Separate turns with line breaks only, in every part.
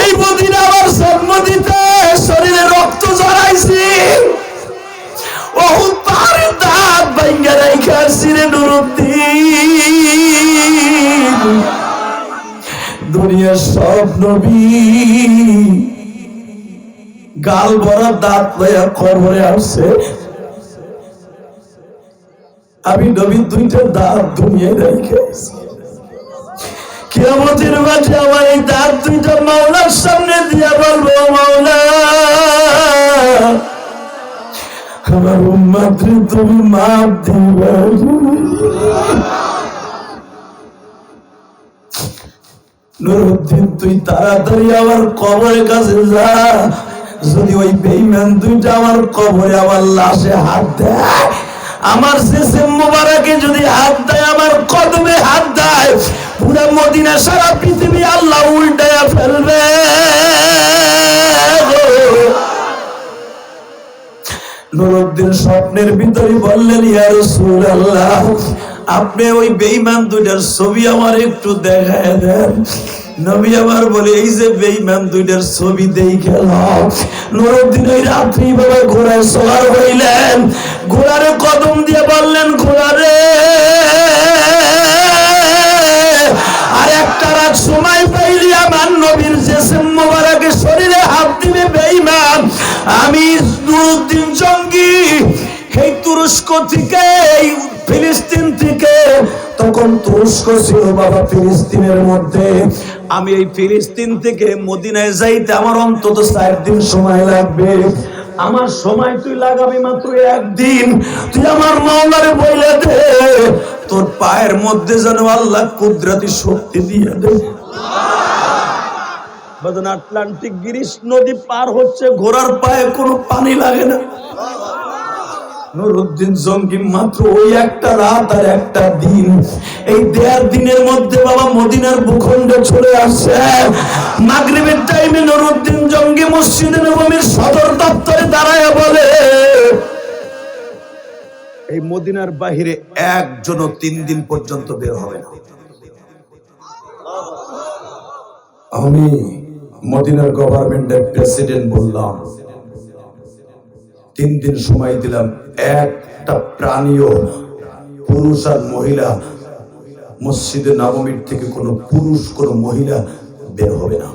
এই মদিনা আমার জন্ম দিতে শরীরে রক্ত জড়াইছি, ওহুদ পাহাড়ের দাঁত ভাঙ্গা রাইখা আসছিলেন নুরুদ্দিন। দুনিয়ার সব নবী গাল ভরা দাঁত লইয়া কবরে আসছে, আমি নবীর দুইটা দাঁত দুনিয়ায় রাইখা আসছি। কিয়ামতের মাঠে আমার এই দাঁত দুইটা মাওলার সামনে দিয়া বলবো, মাওলা আমার উম্মতকে তুমি মাফ দিবা। নুরুদ্দিন তুই তাড়াতাড়ি আমার কবরের কাছে যা, যদি ওই বেঈমান দুইটা আমার কবরে আমার লাশে হাত দেয়, আমার জিসম মুবারকে যদি হাত দেয়, আমার কদমে হাত দেয়, পুরা মদিনা সারা পৃথিবী আল্লাহ উল্টায়া ফেলবে। নুরুদ্দিন স্বপ্নের ভিতরে বললেন, ইয়া রাসূলুল্লাহ, আপনি ওই বেঈমান দুইটার ছবি আমার একটু দেখায় দেন। নবী আমার বলে, এই যে বেঈমান দুইটার ছবি দেখে নাও। নুরুদ্দিন ওই রাত্রি বাবা ঘোড়ায় সওয়ার হইলেন, ঘোড়ারে কদম দিয়ে বললেন, ঘোড়ারে আর একটা রাত সময় পাইলি আমার নবীর জিসম মোবারকে শরীরে হাত দিবে বেঈমান। আমি নুরুদ্দিন জঙ্গি এই তুরস্ক থেকে, এই ফিলিস্তিন থেকে, তখন তুরস্ক ছিল বাবা ফিলিস্তিনের মধ্যে, আমি এই ফিলিস্তিন থেকে মদিনায় যাইতে আমার অন্তত 4 দিন সময় লাগবে। আমার সময় তুই লাগাবি মাত্র 1 দিন। তুই আমার মাওলারে বইলে দে তোর পায়ের মধ্যে যেন আল্লাহ কুদরতি শক্তি দিয়ে দে। বাজান আটলান্টিক গ্রিস নদী পার হচ্ছে, ঘোড়ার পায়ে কোনো পানি লাগে না। নুরুদ্দিন জঙ্গি মাত্র ওই একটা রাত আর একটা দিন, এই 1.5 দিনের মধ্যে বাবা মদিনার ভূখণ্ডে চলে আসছে। মাগরিবের টাইমে নুরুদ্দিন জঙ্গি মসজিদে নববীর সদর দপ্তরে দাঁড়ায় বলে, এই মদিনার বাহিরে একজনও 3 দিন পর্যন্ত বের হবে না। আমি মদিনার গভর্নমেন্টের প্রেসিডেন্ট বললাম, 3 দিন সময় দিলাম, একটা প্রাণীও পুরুষ আর মহিলা মসজিদে নববীর থেকে কোনো পুরুষ কোনো মহিলা বের হবে না।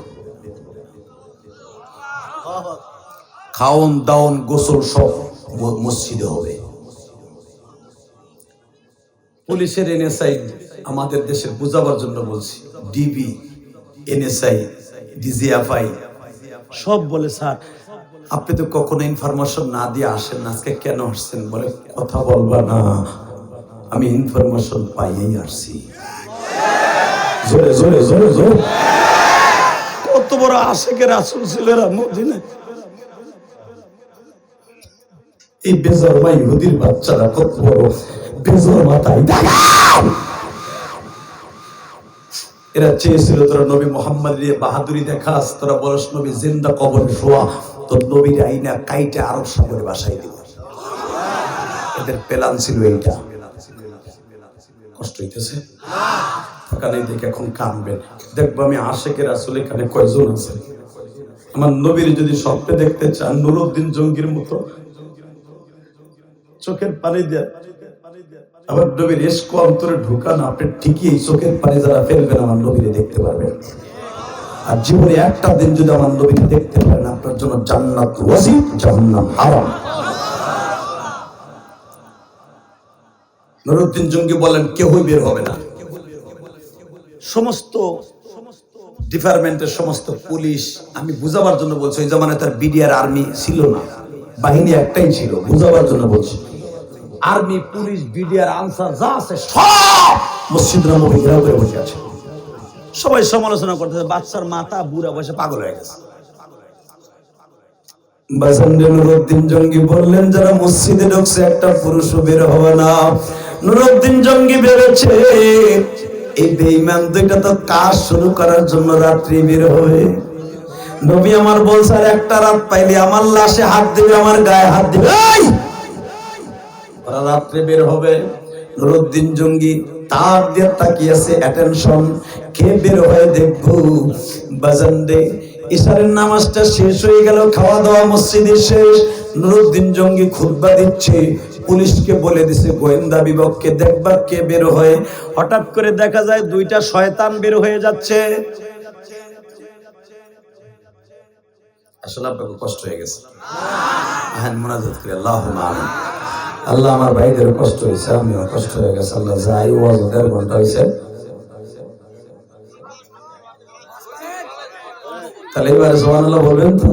খাওন দাওন গোসল সব মসজিদে হবে। পুলিশের এনএসআই আমাদের দেশের বুঝাবার জন্য বলছি, ডিবি, এনএসআই, ডিজিএফআই সব বলে, স্যার আপনি তো কখনো ইনফরমেশন না দিয়ে আসেন না, আজকে কেন আসছেন? বলে, কথা বলবা না, আমি ইনফরমেশন পাইয়েই আসছি। জোরে জোরে জোরে জোরে। কত বড় আশিকে রাসূল ছিলেন মদিনায়। এই বেজরমা ইহুদির বাচ্চারা কত বড় বেজরমা, তাই এরা চেয়েছিল তোরা নবী মুহাম্মদ নিয়ে বাহাদুরি দেখাস, তোরা বলস নবী জিন্দা কবরে শোয়া, তোর নবীর আইনা কাইটা আরব সাগরে বাসাই দিব। এদের প্ল্যান ছিল এইটা। কষ্ট হইতেছে ফাঁকা নেই দেখে এখন কানবেন। দেখবো আমি আশিকে রাসূল এখানে কয়জন আছে। আমার নবীর যদি স্বপ্নে দেখতে চান, নুরুদ্দিন জঙ্গির মতো চোখের পানি দেয়া, আবার নবীর ইশক অন্তরে ঢুকান, আপনি ঠিকই এই চোখের পানি যারা ফেলবেন আমার নবীরে দেখতে পারবেন। আর জীবনে একটা দিন যদি আমার নবীকে দেখতে পারেন, আপনার জন্য জান্নাত ওয়াজিব, জাহান্নাম হারাম। নুরুদ্দিন জঙ্গি বলেন, কেউই বের হবে না। সমস্ত ডিপার্টমেন্টের সমস্ত পুলিশ, আমি বুঝাবার জন্য বলছি, ওই জামানায় তার বিডিআর আর্মি ছিল না, বাহিনী একটাই ছিল, বুঝাবার জন্য বলছি। আর্মি, পুলিশ, বিডিআর, আনসার যা আছে সব মসজিদ নববী ঘেরাও করে বসে আছে। সবাই সমালোচনা করতেছে, বাচ্চার মাথা বুড়া বসে পাগল হয়ে গেছে। নুরুদ্দিন জঙ্গি বললেন, যারা মসজিদে ঢুকছে একটা পুরুষও বের হবে না। নুরুদ্দিন জঙ্গি ভেবেছে এই বেঈমান দুইটা তো কাজ শুরু করার জন্য রাত্রি বের হবে। নবী আমার বলছে, আর একটা রাত পাইলে আমার লাশে হাত দিবে, আমার গায়ে হাত দিবে, ওরা রাত্রে বের হবে। নুরুদ্দিন জঙ্গি তার দিয়ে তাকিয়েছে, অ্যাটেনশন, কে বের হয়ে দেখবো। বাজান রে, ইশারের নামাজটা শেষ হয়ে গেল, খাওয়া দাওয়া মসজিদে শেষ। নুরুদ্দিন জঙ্গি খুতবা দিচ্ছে, পুলিশকে বলে দিছে গোয়েন্দা বিভাগকে দেখবা কে বের হয়। হঠাৎ করে দেখা যায় দুইটা শয়তান বের হয়ে যাচ্ছে। আসলে আপনাকে কষ্ট হয়ে গেছে, হ্যাঁ মুনাজাত করে আল্লাহুম্মা আমিন। আল্লাহ আমার ভাইদের কষ্ট হয়েছে, আমিও কষ্ট হয়ে গেছে। আল্লাহ যাই ওয়াজ 1.5 ঘন্টা হয়েছে, তাহলে এবারে সুবহানাল্লাহ বলবেন তো?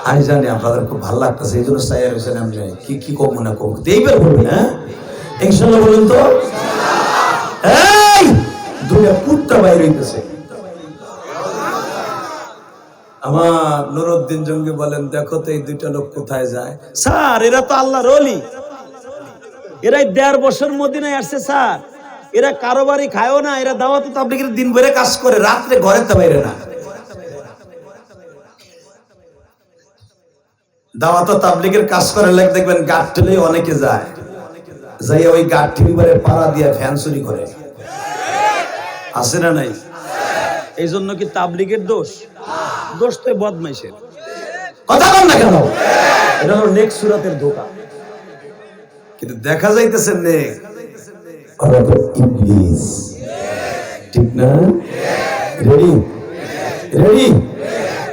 আমি জানি আপনাদের খুব ভালো লাগতেছে, এই জন্য চাই হয়েছেন। আমি জানি কি কি কম না কম এইবার বলবেন, হ্যাঁ ইনশাআল্লাহ বলুন তো। এই দুইটা কুত্তা বাইরে হইতেছে। আমার নুরুদ্দিন জঙ্গি বলেন, দেখো তো এই দুইটা লোক কোথায় যায়। স্যার এরা তো আল্লাহর ওলি, এরা 1.5 বছর মদিনায় আসছে স্যার, এরা কারোবারই খায়ও না, এরা দাওয়াত তাবলীগের দিন ভরে কাজ করে, রাত্রে ঘরে তো বাইরে না। দাওয়াত তাবলীগের কাজ করে লাগ দেখবেন গাঠটলে অনেকে যায়, যাই ওই গাঠটির উপরে পাড়া দিয়ে ফ্যান চুরি করে, আছে না নাই? এই জন্য কি তাবলীগের দোষ? দোষ তো বদমাইশের। কথা বল না কেন? এটা হলো নেক্সট সূরাতের ধোঁকা। কিন্তু দেখা যাইতেছে নেক ওরা তো ইবলিস, ঠিক না? রেডি রেডি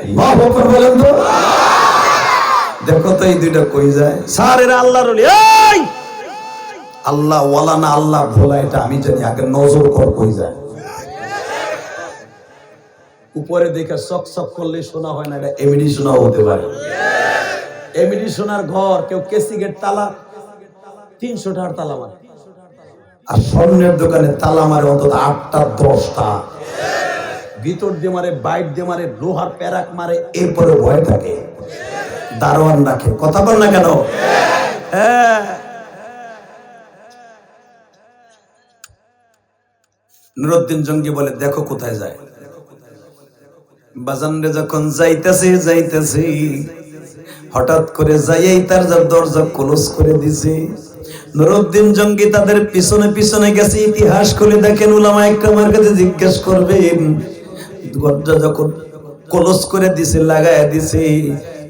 আল্লাহু আকবার বলেন তো। দেখো তো এই দুইটা কই যায়। স্যার এরা আল্লাহর ওলি। এই আল্লাহ ওয়ালা না আল্লাহ ভোলা, এটা আমি জানি, আগে নজর কর কই যায়। উপরে দেখে চক চক করলে শোনা হয় না, এটা এমডি শোনা হতে পারে। এমডি শোনার ঘর কেউ কেসি গেট তালা 300 টাকার তালা মারে, আর স্বর্ণের দোকানে তালা মারে অন্তত 8টা 10টা, ভিতর দিয়ে মারে, বাইট দিয়ে মারে, লোহার প্যারাক মারে, এরপরে ভয় থাকে, দারোয়ান রাখে। কথা বল না কেন? হ্যাঁ নুরুদ্দিন জঙ্গি বলে দেখো কোথায় যায়। বাজানরে যখন যাইতেছে হঠাৎ করে যাইয়েই তার দরজা ক্লোজ করে দিছে। নুরুদ্দিন জঙ্গি তাদের পিছনে পিছনে গেছে, ইতিহাস খুলে দেখেন, উলামায়ে কেরামের কাছে জিজ্ঞেস করবেন। দরজা যখন ক্লোজ করে দিছে, লাগায় দিছে,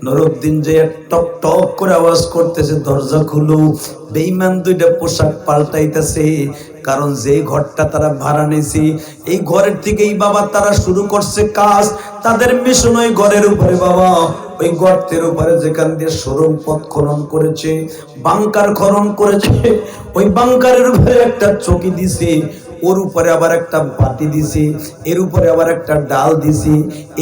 নুরুদ্দিন যে টক টক করে আওয়াজ করতেছে দরজা খুলো। বেঈমান দুইটা পোশাক পাল্টাইতেছে, কারণ যে ঘরটা তারা ভাড়া নিয়েছে এই ঘরের থেকেই বাবা তারা শুরু করছে কাজ। তাদের মিশন ওই ঘরের উপরে বাবা, ওই গর্তের উপরে যেখান দিয়ে সুড়ঙ্গ পথ খনন করেছে, বাংকার খনন করেছে, ওই বাংকারের উপরে একটা চকি দিছে, ওর উপরে আবার একটা বাতি দিছি, এর উপরে আবার একটা ডাল দিছি,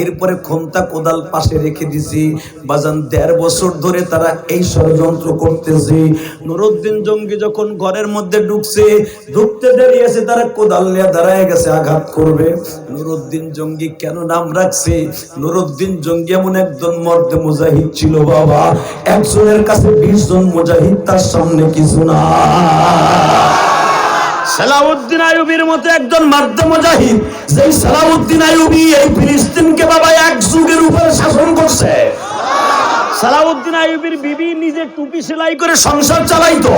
এরপরে খন্তা কোদাল পাশে রেখে দিছি। বাজান 1.5 বছর ধরে তারা এই ষড়যন্ত্র করতেছে। নুরুদ্দিন জঙ্গি যখন ঘরের মধ্যে ঢুকতে দেরি আছে, তারা কোদাল নিয়ে দাঁড়ায় গেছে, আঘাত করবে। নুরুদ্দিন জঙ্গি কেন নাম রাখছে? নুরুদ্দিন জঙ্গি এমন একজন মর্দে মুজাহিদ ছিল বাবা, একজনের কাছে 20 জন মুজাহিদ, তার সামনে কিছু না। সালাউদ্দিন আইয়ুবীর মতো একজন মার্দে মুজাহিদ, যেই সালাউদ্দিন আইয়ুবী এই ফিলিস্তিনকে বাবা এক যুগের উপরে শাসন করছে। সালাউদ্দিন আইয়ুবীর বিবি নিজে টুপি সেলাই করে সংসার চালাইতো।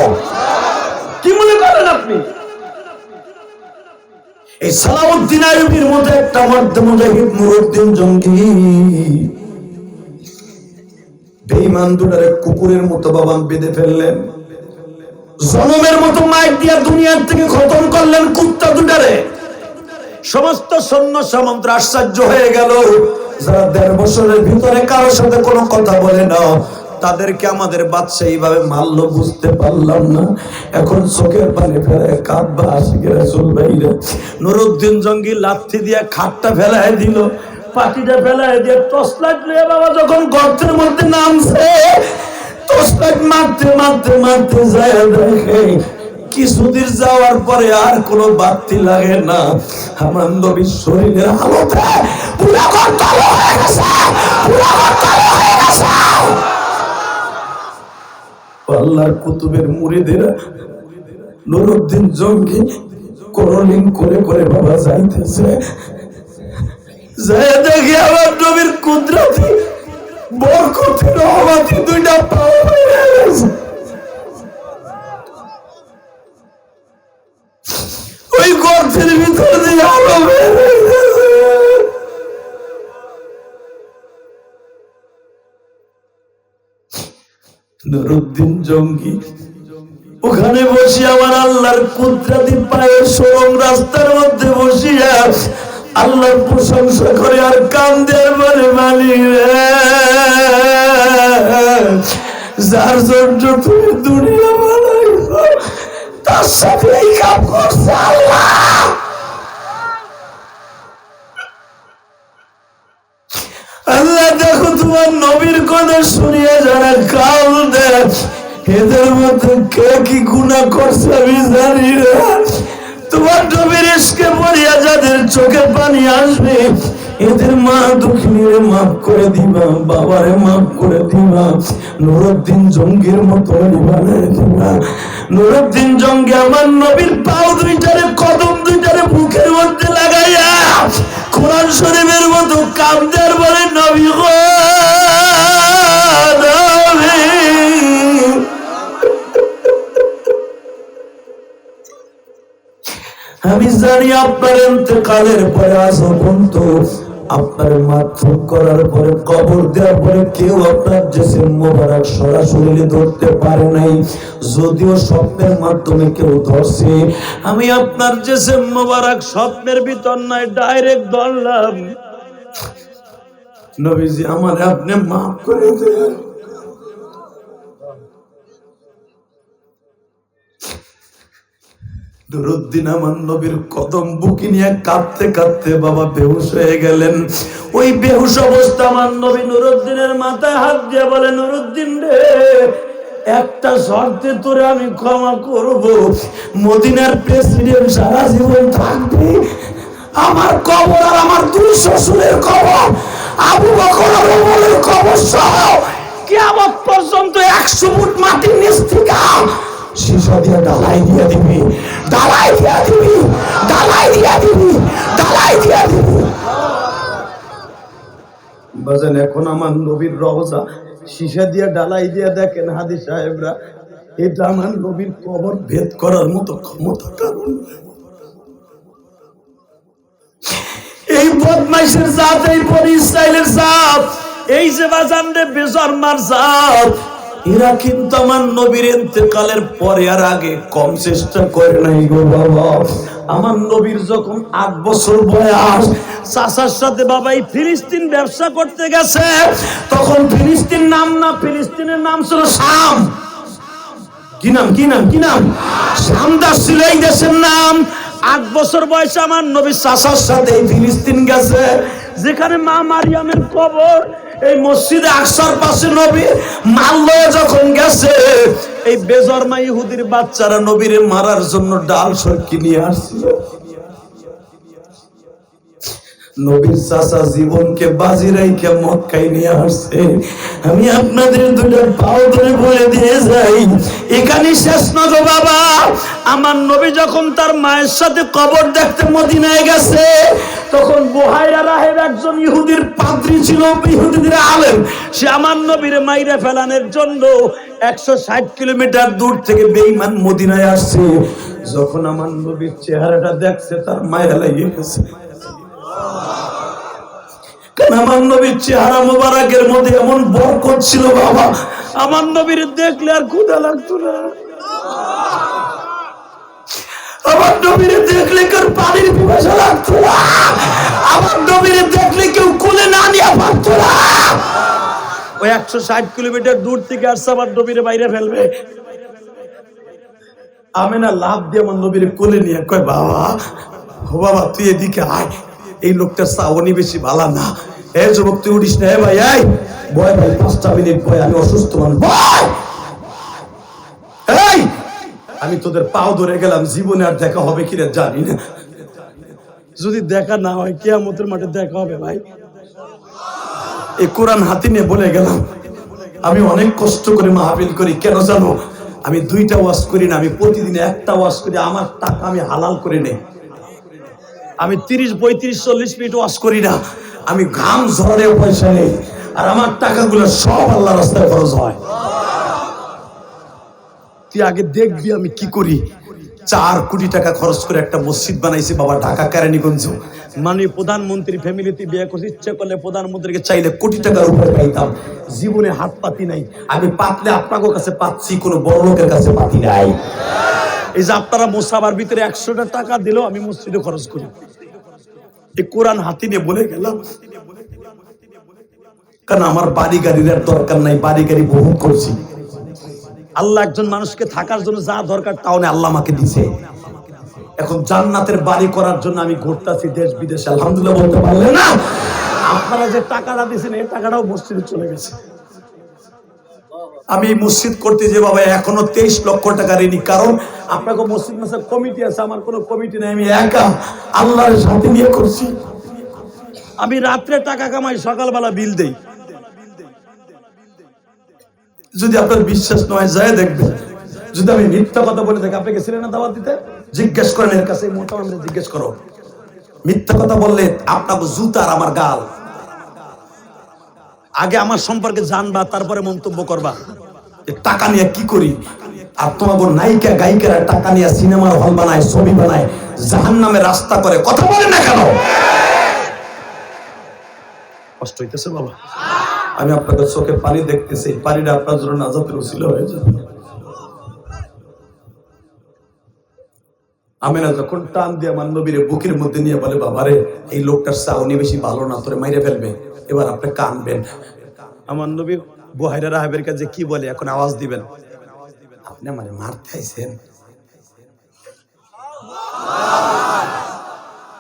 কি মনে করেন আপনি? এই সালাউদ্দিন আইয়ুবীর মতো একটা মার্দে মুজাহিদ নুরুদ্দিন জঙ্গি বেঈমান দুটারে কুকুরের মতো বাবা বেঁধে ফেললেন, জনমের মতো মাইক দিয়া দুনিয়ার থেকে খতম করলেন কুত্তা দুটারে। সমস্ত সৈন্য সামন্ত আশ্চর্য হয়ে গেল, যারা 1.5 বছরের ভিতরে কারোর সাথে কোনো কথা বলে না, তাদেরকে আমাদের বাদশা এইভাবে মারলো, বুঝতে পারলাম না। এখন চোখের পানি ফেলে কাঁদবা আশিকের রাসূল ভাইরা। নুরুদ্দিন জঙ্গি লাথি দিয়ে খাটটা ফেলায় দিল, পাটিটা ফেলায় দিয়ে টর্চ লাইট নিয়ে বাবা যখন গর্তের মধ্যে নামছে, মারতে যায় দেখে কিছুদিন যাওয়ার পরে আর কোনো বাতি লাগে না। আমার নবীর শরীরের হালত পুরা গর্তাল হয়ে গেছে, পুরা গর্তাল হয়ে গেছে। আল্লাহর কুতুবের মুরিদেরা নুরুদ্দিন জঙ্গি করলিং করে করে বাবা যাইতেছে, যায় দেখি আমার নবীর কুদরতি বরকতের রহমতে দুইটা পাও হয়ে গেছে। ওই গর্তের ভিতর দিয়ে আলো বের হয়ে গেছে। নুরুদ্দিন জঙ্গি ওখানে বসে আমার আল্লাহর কুদরতি পায়ের সরম রাস্তার মধ্যে বসিয়া আল্লাহর প্রশংসা করে আর কান্দে আর বলে, মালিক রে, যার জন্য তুমি দুনিয়া বানাইছো তার সাথে এই কাজ করছে আল্লাহ। আল্লাহ দেখো তোমার নবীর কথা শুনিয়ে যারা কান্দে এদের মধ্যে কে কি গুনাহ করছে আমি জানি না। তোমার নবীর ইশকে পড়িয়া যাদের চোখে পানি আসবে এদের মা দুঃখিনীরে মাফ করে দিবা, বাবারে মাফ করে দিবা, নুরুদ্দিন জঙ্গির মতো বানায় দিবা। নুরুদ্দিন জঙ্গি আমার নবীর পাও দুইটারে কদম দুইটারে বুকের মধ্যে লাগাইয়া কোরআন শরীফের মতো কাঁদতে বলে, নবী গো নবী। আমি জানি আপনার ইন্তেকালের পরে আজ পর্যন্ত আপনার মাথুর করার পরে কবর দেওয়ার পরে কেউ আপনার জিসিম মোবারক সরাসরি ধরতে পারে নাই, যদিও স্বপ্নের মাধ্যমে কেউ ধরছে। আমি আপনার জিসিম মোবারক স্বপ্নের ভিতর নয় ডাইরেক্ট ধরলাম। নবীজি আমার আপনি মাফ করে দেন। নুরুদ্দিন আমার নবীর কদম বুকে নিয়ে কাঁদতে কাঁদতে বাবা বেহুশ হয়ে গেলেন। ওই বেহুশ অবস্থা আমার নবী নুরুদ্দিনের মাথায় হাত দিয়ে বলে, নুরুদ্দিন রে, একটা শর্তে তোরে আমি ক্ষমা করব, মদিনার প্রেসিডেন্ট সারা জীবন থাকবি, আমার কবর আর আমার দুই শ্বশুরের কবর, আবু বকর আর ওমরের কবর সহ কিয়ামত পর্যন্ত 100 ফুট মাটির নিচ থেকে শিশা দিয়ে ডালাই দিয়ে দিবি, ডালাই দিয়ে দিবি, ডালাই দিয়ে দিবি, ডালাই দিয়ে দিবি। বাজান এখন আমার নবীর রওজা শিশা দিয়ে ডালাই দিয়ে দেখেন হাদি সাহেবরা, এটা আমার নবীর কবর ভেদ করার মতো ক্ষমতা কারণ। এই বদমাইশের জাত, এই বনি ইসরাইলের জাত, এই যে বাজান রে বেজরমার জাত, এরা কিন্তু আমার নবীর ইন্তেকালের পরে আর আগে কম চেষ্টা করে নাই গো বাবা। আমার নবীর যখন 8 বছর বয়স, চাচার সাথে বাবা এই ফিলিস্তিন ব্যবসা করতে গেছে, তখন ফিলিস্তিন নাম না, ফিলিস্তিনের নাম ছিল শাম। কি নাম, কি নাম, কি নাম? শামদাস ছিল এই দেশের নাম। 8 বছর বয়সে আমার নবী চাচার সাথে এই ফিলিস্তিন গেছে, যেখানে মা মারিয়ামের কবর। এই মসজিদে আকসার পাশে নবী মাল লয়ে যখন গেছে, এই বেজরমা ইহুদির বাচ্চারা নবীরে মারার জন্য ডাল সরকি নিয়ে আসছিল। নবীর চাচা জীবনকে বাজি রাইখে মক্কায় নিয়ে আসছে। আমি আপনাদের দুটো পাও ধরে বলে দিয়ে যাই, এখানে শেষ না গো বাবা। আমার নবী যখন তার মায়ের সাথে কবর দেখতে মদিনায় গেছে, তখন বুহাইরা রাহেব একজন ইহুদির পাদ্রী ছিল, ইহুদিদের আলেম। সে আমার নবীর মাইরে ফেলানোর জন্য 160 কিলোমিটার দূর থেকে বেঈমান মদিনায় আসছে। যখন আমার নবীর চেহারাটা দেখছে, তার মায়া লেগে গেছে। আমার নবীর চেহারা মোবারকের মধ্যে এমন বরকত ছিল বাবা, আমার নবীর দেখলে আর ক্ষুধা লাগতো না, আমার নবীর দেখলে কেউ পানির পিপাসা লাগতো না, আমার নবীর দেখলে কেউ কোলে না নিয়ে পারতো না। ওই 160 কিলোমিটার দূর থেকে আসছে আমার নবীর বাইরে ফেলবে। আমেনা লাভ দিয়ে আমার নবীর কোলে নিয়ে কয়, বাবা ও বাবা তুই এদিকে আয়, এই লোকটা চাওনি বেশি ভালো না। এই যুবক তুই উঠিস না, ভাই এই বয় ভাই 5টা মিনিট বয়, আমি অসুস্থ মানুষ, এই আমি তোদের পাও ধরে গেলাম, জীবনে আর দেখা হবে কিনা জানি না, যদি দেখা না হয় কিয়ামতের মাঠে দেখা হবে ভাই। এই কোরআন হাতে নিয়ে বলে গেলাম, আমি অনেক কষ্ট করে মাহফিল করি, কেন জানো? আমি 2টা ওয়াজ করি না, আমি প্রতিদিন 1টা ওয়াজ করি, আমার টাকা আমি হালাল করে নেই। আমি 30, 35, 40 মিনিট ওয়াজ করি না, আমি ঘাম ঝরারেও পয়সা নেই, আর আমার টাকাগুলো সব আল্লাহ রাস্তায় খরচ হয়। তুই আগে দেখবি আমি কি করি, 4 কোটি টাকা খরচ করে একটা মসজিদ বানাইছে বাবা, ঢাকা কেরানীগঞ্জ। মানে প্রধানমন্ত্রী ফ্যামিলিতে বিয়ে করতে ইচ্ছে করলে প্রধানমন্ত্রীকে চাইলে কোটি টাকার উপরে পাইতাম। জীবনে হাত পাতি নাই, আমি পাতলে আপনাদের কাছে পাচ্ছি, কোনো বড় লোকের কাছে পাতি নাই। এই যে আপনারা মোসাবার ভিতরে 100টা টাকা দিলেও আমি মসজিদে খরচ করি। এই কোরআন হাতে নিয়ে বলে গেলাম, কারণ আমার বাড়ি গাড়ির আর দরকার নাই, বাড়ি গাড়ি বহু করছি। আল্লাহ একজন মানুষকে থাকার জন্য যা দরকার টাউনে আল্লাহ আমাকে দিছে। এখন জান্নাতের বাড়ি করার জন্য আমি ঘুরতেছি দেশ বিদেশে, আলহামদুলিল্লাহ বলতে পারলেন না? আপনারা যে টাকাটা দিয়েছেন এই টাকাটাও মসজিদে চলে গেছে। আমি মসজিদ করতে যে বাবা এখনো 23 লক্ষ টাকা ঋণী, কারণ আপনাকে মসজিদ মাসার কমিটি আছে, আমার কোনো কমিটি নেই, আমি একা আল্লাহর সাথে নিয়ে করছি। আমি রাত্রে টাকা কামাই, সকালবেলা বিল দেই। যদি আপনার বিশ্বাস নয় যায় দেখবেন, যদি আমি মিথ্যা কথা বলে থাকি, আপনি গেছিলেন না দাওয়াত দিতে? জিজ্ঞেস করেন এর কাছে, মোটামুটি জিজ্ঞেস করো। মিথ্যা কথা বললে আপনাকে জুতার আমার গাল। আগে আমার সম্পর্কে জানবা, তারপরে মন্তব্য করবা টাকা নিয়ে কি করি। আর তোমাকে নায়িকা গায়িকারা টাকা নিয়ে সিনেমার হল বানায়, ছবি বানায়, জাহান্নামে রাস্তা করে, কথা বলেন না কেন? কষ্ট হইতেছে বাবা? আমি আপনাদের চোখে পানি দেখতেছি, পানিটা আপনার জন্য নাজাতের উসিলা হয়ে যাবে। আমেনা যখন টান দিয়ে আমার নবীর বুকের মধ্যে নিয়ে বলে, বাবারে এই লোকটার চাউনি বেশি ভালো না, তোরে মাইরে ফেলবে, এবার আপনি কানবেন। আমার নবী বুহাইরা রাহাবের কাছে কি বলে, এখন আওয়াজ দিবেন, আপনি আমারে মারতে আইছেন,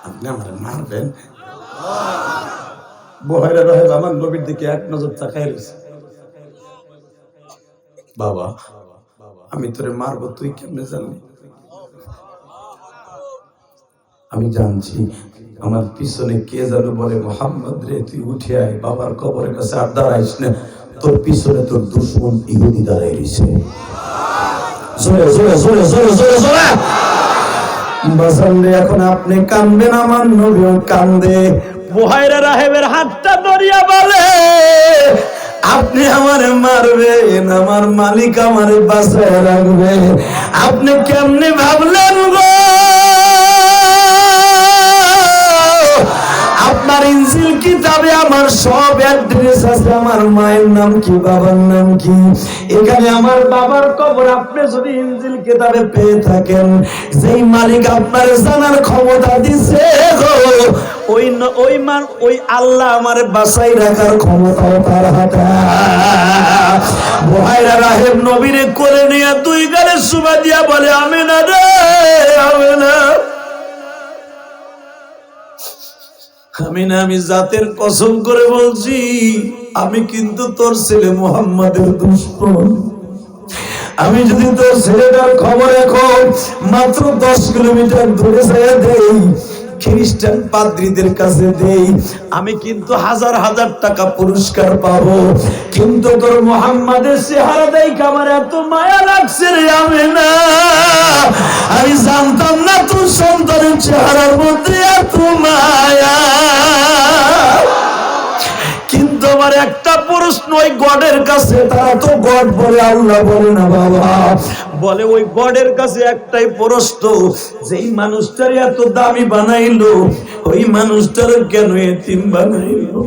আপনি আমারে মারবেন। বুহাইরা রাহাব আমার নবীর দিকে এক নজর তাকায় রয়েছে, বাবা আমি তোরে মারবো, তুই কেমনে জানলি? আমি জানছি আমার পিছনে কে যেন বলে, মোহাম্মদ রে তুই উঠে আয়, বাবার কবরের কাছে আর দাঁড়াইস না, তোর পিছনে তোর দুশমন ইহুদি দাঁড়াই রয়েছে। জোরে জোরে জোরে জোরে জোরে জোরে বাসানলে, এখন আপনি কানবেন, আমার নবীও কান্দে। বুহাইরা রাহেবের হাতটা ধরিয়া বলে, আপনি আমারে মারবেন, আমার মালিক আমারে বাঁচায় রাখবে, আপনি কেমনে ভাবলেন গো? আপনার ইনজিল কিতাবে আমার সব অ্যাড্রেস আছে, আমার মায়ের নাম কি, বাবার নাম কি, এখানে আমার বাবার কবর। আপনি যদি ইনজিল কিতাবে পেয়ে থাকেন, যেই মালিক আপনার জানার ক্ষমতা দিছে গো, ওই আল্লাহ আমারে বাঁচাই রাখার ক্ষমতাও তার হাতে। বুহাইরা রাহেব নবীরে কোলে নিয়ে 2 গালে চুমা দিয়া বলে, আমিনা রে আমিনা, আমি জাতের কসম করে বলছি, আমি কিন্তু তোর ছেলে মুহাম্মাদের দুশমন। আমি যদি তোর ছেলেটার খবর এখন মাত্র 10 কিলোমিটার দূরে যেয়ে দেই, খ্রিস্টান পাদ্রীদের কাছে দেই, আমি কিন্তু 1000 টাকা পুরস্কার পাবো। কিন্তু তোর মুহাম্মাদের চেহারা দেখে আমার এত মায়া লাগছে রে আমিনা, আমি জানতাম না তোর সন্তানের চেহারার মধ্যে এত মায়া। কিন্তু আমার একটা প্রশ্ন, ওই গডের কাছে, তারা তো গড বলে, আল্লাহ বলে না বাবা, বলে ওই গডের কাছে একটাই প্রশ্ন, যেই মানুষটার এত দামি বানাইলো, ওই মানুষটার কেন এতিম বানাইলো?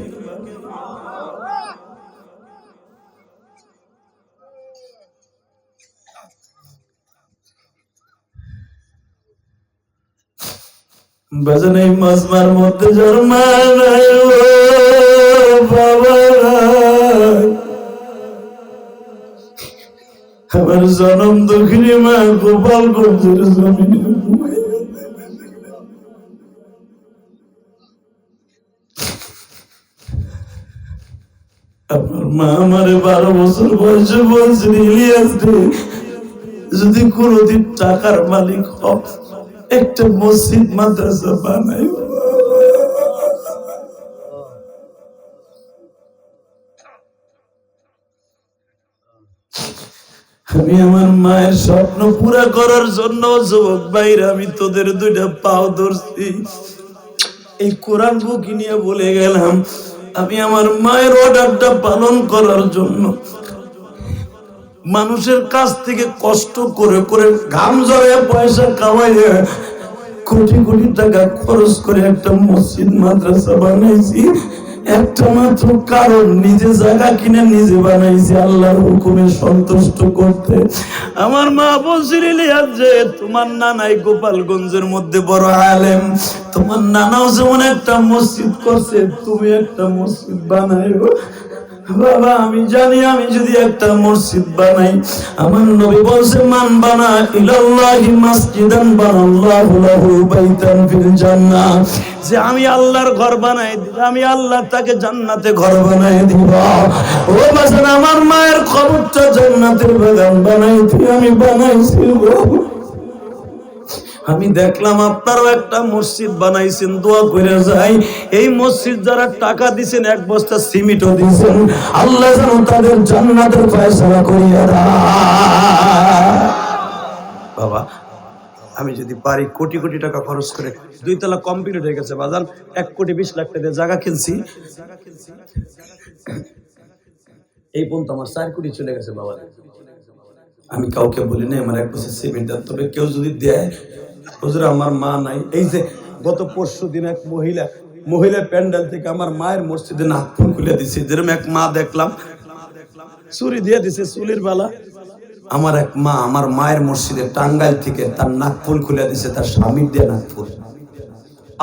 বাজানে মাজমার মধ্যে জন্মায় বাবা, আমার জনম দক্ষিণী মা গোপালগঞ্জের জমিনে আমার মা আমারে 12 বছর বয়সে বলছিল, ইলিয়াস রে যদি কোনদিন টাকার মালিক হও, একটা মসজিদ মাদ্রাসা বানাই। আমি আমার মায়ের স্বপ্ন পুরা করার জন্য যুবক ভাইরা, আমি তোদের 2টা পাও ধরছি, এই কোরআন বুকি নিয়ে বলে গেলাম, আমি আমার মায়ের অর্ডারটা পালন করার জন্য মানুষের কাছ থেকে কষ্ট করে করে ঘাম ঝরে পয়সা কামাইয়ে কোটি কোটি টাকা খরচ করে একটা মসজিদ মাদ্রাসা বানাইছি, একটা মাত্র কারণ নিজে জায়গা কিনে নিজে বানাইছি আল্লাহর হুকুমে সন্তুষ্ট করতে। আমার মা বলছিল যে তোমার নানাই গোপালগঞ্জের মধ্যে বড় আলেম, তোমার নানাও যেমন একটা মসজিদ করছে, তুমি একটা মসজিদ বানাইও। বাবা আমি জানি আমি যদি একটা মসজিদ বানাই, আমার নবী বলছে মান বানা ইলাল্লাহি মাসজিদান বানাল্লাহু লাহু বাইতান ফিল জান্নাহ, যে আমি আল্লাহর ঘর বানাই দিব, আমি আল্লাহ তাকে জান্নাতে ঘর বানাই দিব। ও বাজান আমার মায়ের কবরটা জান্নাতের বাগান বানাইছি, আমি বানাইছি। আমি দেখলাম আপনারও একটা মসজিদ বানাইছেন, দোয়া করে যাই এই মসজিদ যারা টাকা দিবেন, এক বস্তা সিমেন্টও দিবেন, আল্লাহ যেন তাদের জান্নাতের ফয়সালা করিয়া দেয়। বাবা আমি যদি পারি কোটি কোটি টাকা খরচ করে, 2 তলা কমপ্লিট হয়ে গেছে বাজার, 1,20,00,000 টাকা দিয়ে জায়গা কিনছি, এই পর্যন্ত আমার 4 কোটি চলে গেছে বাবা। আমি কাউকে বলি না আমার 1 বছর সিমেন্ট দেন, তবে কেউ যদি দেয়, হুজুর আমার মা নাই। এই যে গত পরশু দিন এক মহিলা প্যান্ডেল থেকে আমার মায়ের মসজিদে নাকফুল খুলে দিছে, যেরকম এক মা দেখলাম চুরি দিয়ে দিছে চুলির বালা। আমার এক মা আমার মায়ের মসজিদে টাঙ্গাইল থেকে তার নাকফুল খুলে দিছে, তার স্বামীর দিয়ে নাকফুল।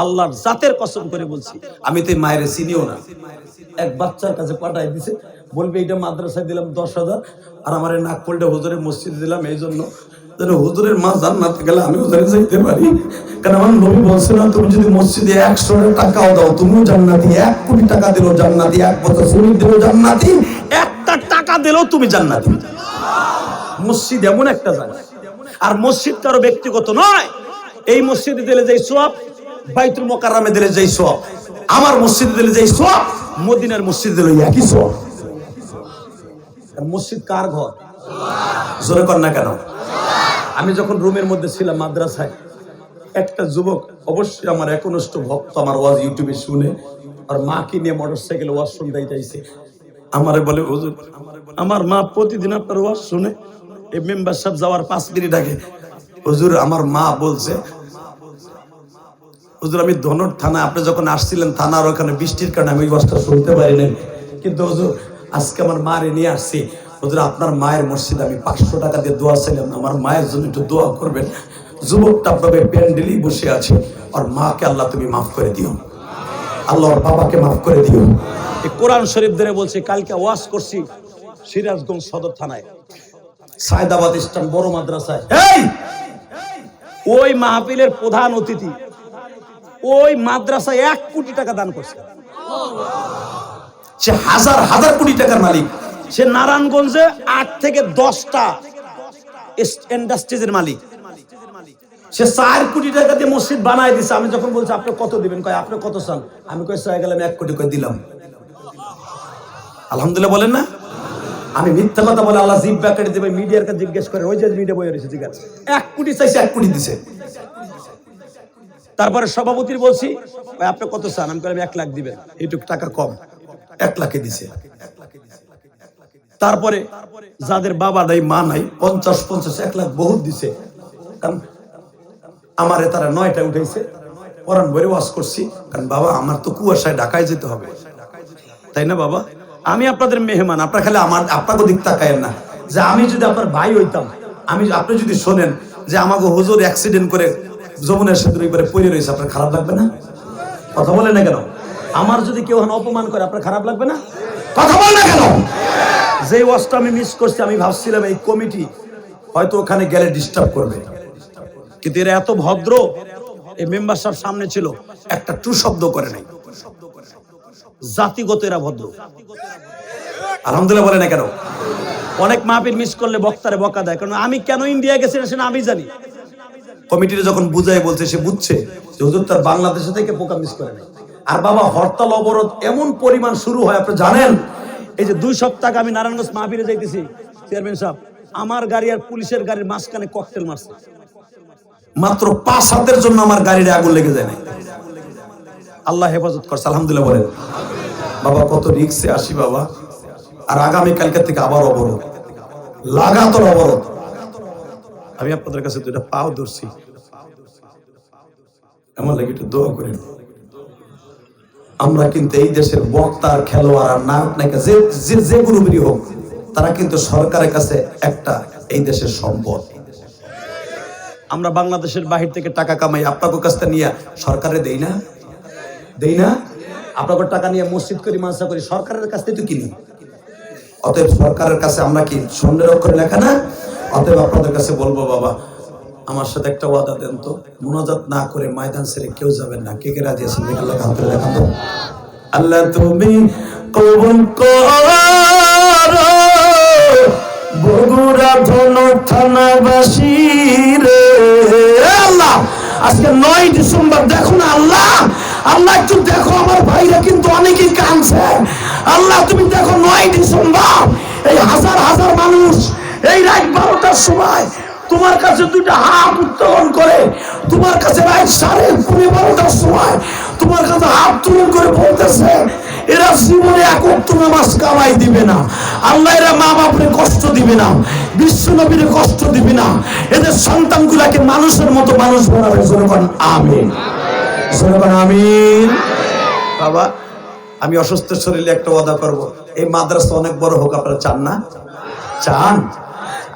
আল্লাহর জাতের কসম করে বলছি, আমি তো মায়ের চিনিও না, এক বাচ্চার কাছে পাঠাই দিছে, বলবে এটা মাদ্রাসায় দিলাম 10,000 আর আমার এই নাকফুলটা হুজুরের মসজিদে দিলাম, এই জন্য যেন হুজুরের মা জান্নাতে গেলে আমি হুজুরে যাইতে পারি। কারণ আমার নবী বলছে না, তুমি যদি মসজিদে 100 টাকাও দাও তুমিও জান্নাতি, 1 কোটি টাকা দিলেও জান্নাতি, 1 বছর সুন্নি দিলেও জান্নাতি, একটা টাকা দিলেও তুমি জান্নাতি। মসজিদ এমন একটা জায়গা, আর মসজিদ কারো ব্যক্তিগত নয়। এই মসজিদে দিলে যেই সওয়াব, বাইতুল মুকাররমে দিলে যেই সওয়াব, আমার মসজিদে দিলে যেই সওয়াব, মদিনার মসজিদে দিলে একই সওয়াব। মসজিদ কার ঘর? জোরে কর না কেন? আমি যখন রুমের মধ্যে ছিলাম মাদ্রাসায়, একটা যুবক, অবশ্যই আমার একনিষ্ঠ ভক্ত, আমার ওয়াজ ইউটিউবে শুনে আর মাকে নিয়ে মোটরসাইকেল ওয়াজ শুনতে যাইছে, আমারে বলে হুজুর আমার মা প্রতিদিন আপনার ওয়াজ শুনে, এই মেম্বার সাহেব যাওয়ার 5 মিনিট আগে, হুজুর আমার মা বলছে, হুজুর আমি ধনট থানা, আপনি যখন আসছিলেন থানার ওখানে বৃষ্টির কারণে আমি ওয়াজটা শুনতে পারিনি, কিন্তু হুজুর আজকে আমার মারে নিয়ে আসছি, হুজুর আপনার মায়ের মসজিদে আমি 500 টাকা দিয়ে দোয়া চাইলাম, আমার মায়ের জন্য একটু দোয়া করবেন। যুবকটা আপনাদের প্যান্ডেলেই বসে আছে, আর মাকে আল্লাহ তুমি মাফ করে দিও, আল্লাহ ওর বাবাকে মাফ করে দিও। এই কোরআন শরীফ ধরে বলছে, কালকে ওয়াজ করছি সিরাজগঞ্জ সদর থানায়, সায়দাবাদ স্টান বড় মাদ্রাসায়, ওই মাহফিলের প্রধান অতিথি ওই মাদ্রাসায় 1 কোটি টাকা দান করছে। সে হাজার হাজার কোটি টাকার মালিক। সে নারায়ণগঞ্জে 8 থেকে 10টা ইন্ডাস্ট্রিজের মালিক। সে 4 কোটি টাকা দিয়ে মসজিদ বানায় দিছে। আমি যখন বলছি আপনি কত দিবেন, কয় আপনি কত চান, আমি কই চাই গেলাম 1 কোটি করে দিলাম। আলহামদুলিল্লাহ বলেন না? আমি মিথ্যা কথা বলে আল্লাহ জিব্বা কেটে দেবে, মিডিয়ার কাছে জিজ্ঞেস করে, ওই যে মিডিয়া বই রয়েছে, ঠিক আছে 1 কোটি চাইছে, 1 কোটি দিছে। তারপরে সভাপতির বলছি ভাই আপনি কত চান, আমি কইলাম 1 লাখ দিবেন, এইটুক টাকা কম, 1 লাখে দিছে। তারপরে যাদের বাবা নাই মা নাই 50 1 লাখ বহুত দিছে। কারণ আমারে তারা 9টায় উঠাইছে, পরান ভরে ওয়াজ করছি, কারণ বাবা আমার তো কুয়াশায় ঢাকায় যেতে হবে, তাই না বাবা? আমি আপনাদের মেহমান, আপনারা খালি আপনাকে দিক তাকায়েন না, যে আমি যদি আপনার ভাই হইতাম, আপনি যদি শোনেন যে আমাকে হুজুর অ্যাক্সিডেন্ট করে যমুনার সেতুর উপরে পড়ে রয়েছে, আপনার খারাপ লাগবে না? কথা বলেন না কেন? আমার যদি কেউ অপমান করে আপনার খারাপ লাগবে না? কথা বলেন না কেন? যে ওয়াজটা আমি মিস করছি, আমি ভাবছিলাম এই কমিটি হয়তো ওখানে গেলে ডিস্টার্ব করবে, কিন্তু এরা এত ভদ্র, এই মেম্বার সাহেব সামনে ছিল, একটা টু শব্দ করে নাই। জাতিগত এরা ভদ্র। আলহামদুলিল্লাহ বলে না কেন? অনেক মাহফিল মিস করলে বক্তারে বকা দেয়, কারণ আমি কেন ইন্ডিয়া গেছি সেটা আমি জানি। কমিটিতে যখন বুঝাই বলছে, সে বুঝছে যে হুজুর তার বাংলাদেশে থেকে পোকা মিস করে নাই। আর বাবা হরতাল অবরোধ এমন পরিমাণ শুরু হয়, আপনি জানেন এই যে 2 সপ্তাহ আমি নারায়ণগঞ্জ মাহফিলে যাইতেছি, চেয়ারম্যান সাহেব আমার গাড়ি আর পুলিশের গাড়ির মাঝখানে ককটেল মারছে, মাত্র 5 হাতের জন্য আমার গাড়ির আগুন লেগে যায় না। আল্লাহ হেফাজত করছে, আলহামদুলিল্লাহ বলেন। বাবা কত রিস্কে আসি বাবা, আর আগামী কালকে থেকে আবার অবরোধ। লাগাতার অবরোধ। আমি আপনাদের কাছে দুইটা পাও ধরছি, এমন লাগে একটু দোয়া করেন। আমরা কিন্তু এই দেশের বক্তা খেলোয়াড় আর নায়ক নায়িকা যে গ্রুপেরই হোক, তারা কিন্তু সরকারের কাছে একটা এই দেশের সম্পদ। আমরা বাংলাদেশের বাহির থেকে টাকা কামাই, আপনাদের কাছ থেকে নিয়ে সরকারে দেই না? আপনাদের টাকা নিয়ে মসজিদ করি, মাদ্রাসা করি, সরকারের কাছ থেকে তো কিনি। অতএব সরকারের কাছে আমরা কি স্বর্ণের অক্ষরে লেখা না? অতএব আপনাদের কাছে বলবো, বাবা আমার সাথে একটা ওয়াদা দেন তো, মুনাজাত না করে ময়দান ছেড়ে কেউ যাবেন না। কে কে রাজি আছেন? আল্লাহ হাত তুলে দেখান তো। আল্লাহ তুমি কবুল করো বগুড়া ধনু থানাবাসী রে আল্লাহ। আজকে 9 ডিসেম্বর, দেখো না আল্লাহ, আল্লাহ একটু দেখো, আমার ভাইরা কিন্তু অনেকেই কাঁদছে। আল্লাহ তুমি দেখো 9 ডিসেম্বর এই হাজার হাজার মানুষ এই রাত 12টার সময় তোমার কাছে দুইটা হাত উত্তোলন করে, তোমার কাছে রাত 12:30টার সময় তোমার কাছে হাত তুলন করে বলতেছে এরা জীবনে এক ওয়াক্ত নামাজ কামাই দিবে না। আল্লাহ এরা মা বাপরে কষ্ট দিবে না, বিশ্ব নবীরে কষ্ট দিবে না, এদের সন্তানগুলাকে মানুষের মতো মানুষ বানাবে। জনগণ আমিন, জনগণ আমিন। বাবা আমি অসুস্থ শরীরে একটা ওয়াদা করব, এই মাদ্রাসা অনেক বড় হোক। আপনারা চান না? চান?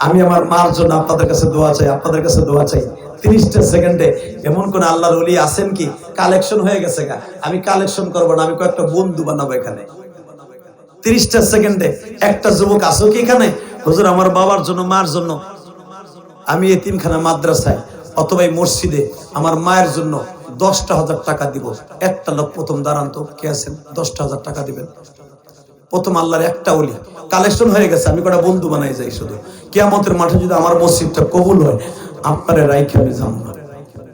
আমি আমার মার জন্য আপনাদের কাছে দোয়া চাই, আপনাদের কাছে দোয়া চাই। 30টা সেকেন্ডে এমন কোন আল্লাহর ওলি আছেন কি? কালেকশন হয়ে গেছে গা, আমি কালেকশন করবো না, আমি কয়েকটা বন্ধু বানাবো এখানে। 30টা সেকেন্ডে একটা যুবক আসো কি এখানে? হুজুর আমার বাবার জন্য, মার জন্য আমি এতিমখানা মাদ্রাসায় অথবা এই মসজিদে আমার মায়ের জন্য 10,000 টাকা দিব। একটা লোক প্রথম দাঁড়ান তো, কে আছেন? 10,000 টাকা দিবেন। প্রথম আল্লাহর একটা ওলি। কালেকশন হয়ে গেছে, আমি কটা বন্ধু বানাই যাই। শুধু কিয়ামতের মাঠে যদি আমার মসজিদটা কবুল হয়, আপনারা রাইখে আমি যাবো না।